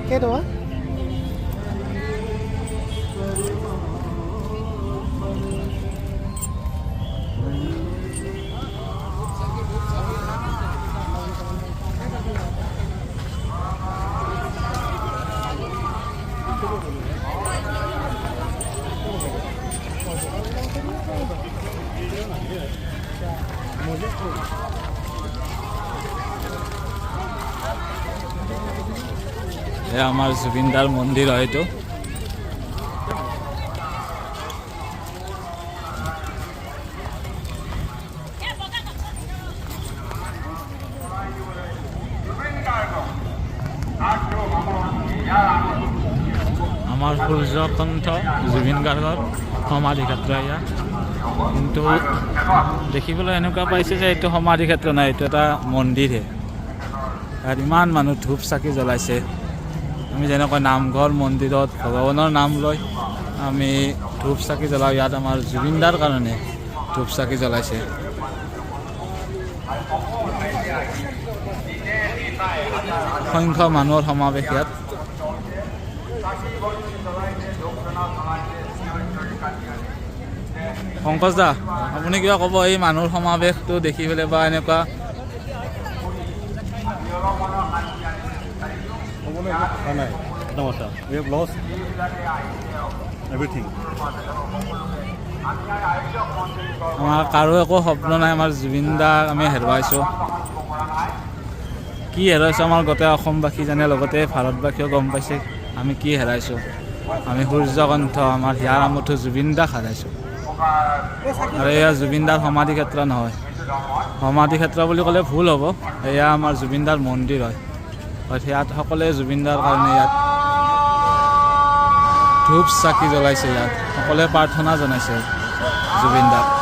কেইটকা আমাৰ জুবিনদাৰ মন্দিৰ হয় এইটো আমাৰ সূৰ্যকণ্ঠ জুবিন গাৰ্গৰ সমাধি ক্ষেত্ৰ এয়া কিন্তু দেখিবলৈ এনেকুৱা পাইছে যে এইটো সমাধি ক্ষেত্ৰ নাই এইটো এটা মন্দিৰহে ইয়াত ইমান মানুহ ধূপ চাকি জ্বলাইছে আমি যেনেকৈ নামঘৰ মন্দিৰত ভগৱানৰ নাম লৈ আমি ধূপ চাকি জ্বলাওঁ ইয়াত আমাৰ জুবিনদাৰ কাৰণে ধূপ চাকি জ্বলাইছে অসংখ্য মানুহৰ সমাৱেশ ইয়াত পংকজ দা আপুনি কিবা ক'ব এই মানুহৰ সমাৱেশটো দেখি পেলাই বা এনেকুৱা We have lost everything. আমাৰ কাৰো একো স্বপ্ন নাই আমাৰ জুবিনদাক আমি হেৰুৱাইছোঁ কি হেৰাইছোঁ আমাৰ গোটেই অসমবাসী জানে লগতে ভাৰতবাসীয়েও গম পাইছে আমি কি হেৰাইছোঁ আমি সূৰ্যকণ্ঠ আমাৰ হিয়াৰ আমঠু জুবিনদাক হেৰাইছোঁ আৰু এয়া জুবিনদাৰ সমাধি ক্ষেত্ৰ নহয় সমাধি ক্ষেত্ৰ বুলি ক'লে ভুল হ'ব এয়া আমাৰ জুবিনদাৰ মন্দিৰ হয় ইয়াত সকলোৱে জুবিনদাৰ কাৰণে ইয়াত ধূপ চাকি জ্বলাইছে ইয়াত সকলোৱে প্ৰাৰ্থনা জনাইছে জুবিনদাক